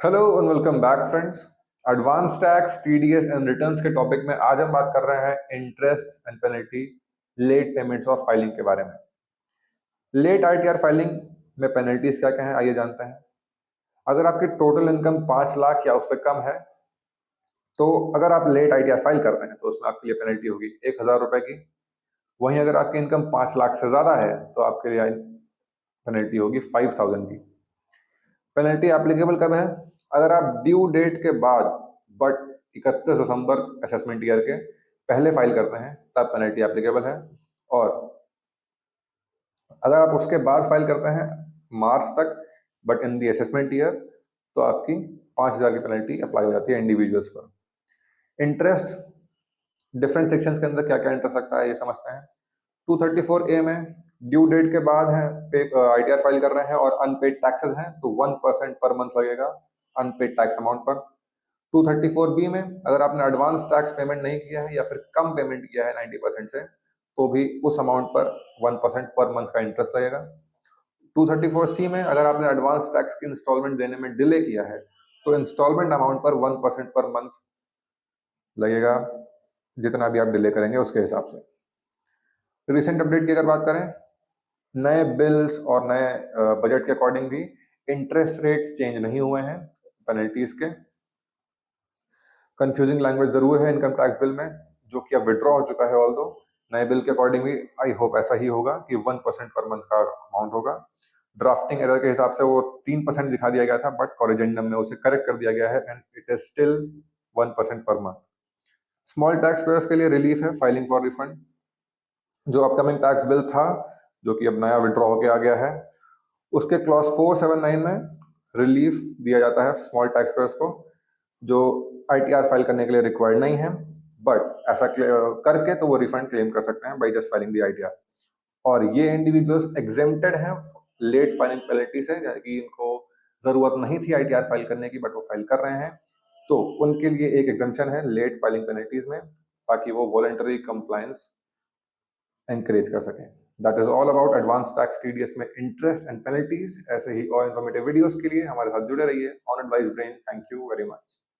Hello and welcome back friends. Advance tax, TDS and returns के topic में आज हम बात कर रहे हैं interest and penalty, late payments of filing के बारे में। लेट आईटीआर फाइलिंग में पेनल्टीज क्या क्या है आइए जानते हैं। अगर आपकी टोटल इनकम 5 लाख या उससे कम है तो अगर आप लेट आईटीआर फाइल करते हैं तो उसमें आपके लिए पेनल्टी होगी 1,000 रुपए की। वहीं अगर आपकी इनकम 5 लाख से ज्यादा है तो आपके लिए पेनल्टी होगी 5,000 की। पेनल्टी एप्लीकेबल कब है? अगर आप ड्यू डेट के बाद बट 31 दिसंबर असेसमेंट ईयर के पहले फाइल करते हैं तब पेनल्टी एप्लीकेबल है। और अगर आप उसके बाद फाइल करते हैं मार्च तक but in the assessment year तो आपकी 5,000 की पेनल्टी अप्लाई हो जाती है इंडिविजुअल्स पर। इंटरेस्ट, डिफरेंट सेक्शंस के अंदर क्या क्या इंटरेस्ट लगता है ये समझते हैं। 234A में ड्यू डेट के बाद है आईटीआर फाइल कर रहे हैं और अनपेड टैक्सेस हैं तो 1% पर मंथ लगेगा अनपेड टैक्स अमाउंट पर। 234B में अगर आपने एडवांस टैक्स पेमेंट नहीं किया है या फिर कम पेमेंट किया है 90% से तो भी उस अमाउंट पर 1% पर मंथ का इंटरेस्ट लगेगा। 234C में अगर आपने एडवांस टैक्स की इंस्टॉलमेंट देने में डिले किया है तो इंस्टॉलमेंट अमाउंट पर 1% पर मंथ लगेगा, जितना भी आप डिले करेंगे उसके हिसाब से। रिसेंट अपडेट की अगर बात करें, नए बिल्स और नए बजट के अकॉर्डिंग भी इंटरेस्ट रेट्स चेंज नहीं हुए हैं पेनल्टीज के। कंफ्यूजिंग लैंग्वेज जरूर है इनकम टैक्स बिल में जो कि अब विड्रॉ हो चुका है। ऑल दो नए बिल के अकॉर्डिंग भी आई होप ऐसा ही होगा कि 1% पर मंथ का अमाउंट होगा। ड्राफ्टिंग एरर के हिसाब से वो 3% दिखा दिया गया था बट कॉरिजेंडम में उसे करेक्ट कर दिया गया है and it is still 1% per month. Small tax payers के लिए रिलीफ है फाइलिंग फॉर रिफंड। जो अपकमिंग टैक्स बिल था जो कि अब नया विड्रॉ होके आ गया है उसके क्लॉज 479 में रिलीफ दिया जाता है स्मॉल टैक्स पेयर्स को जो आईटीआर फाइल करने के लिए रिक्वायर्ड नहीं है बट ऐसा करके तो वो रिफंड क्लेम कर सकते हैं by just filing the ITR. और ये इंडिविजुअल्स एग्जेम्प्टेड हैं लेट फाइलिंग पेनल्टी से, यानी कि इनको जरूरत नहीं थी आईटीआर फाइल करने की बट वो फाइल कर रहे हैं तो उनके लिए एक एग्जेम्पशन है लेट फाइलिंग पेनल्टीज में ताकि वो वॉलंटरी कंप्लायंस एनकरेज कर सकें। That is all about advance tax, TDS में इंटरेस्ट एंड पेनल्टीज। ऐसे ही और इन्फॉर्मेटिव वीडियोस के लिए हमारे साथ जुड़े रहिए on advice brain. Thank you very much.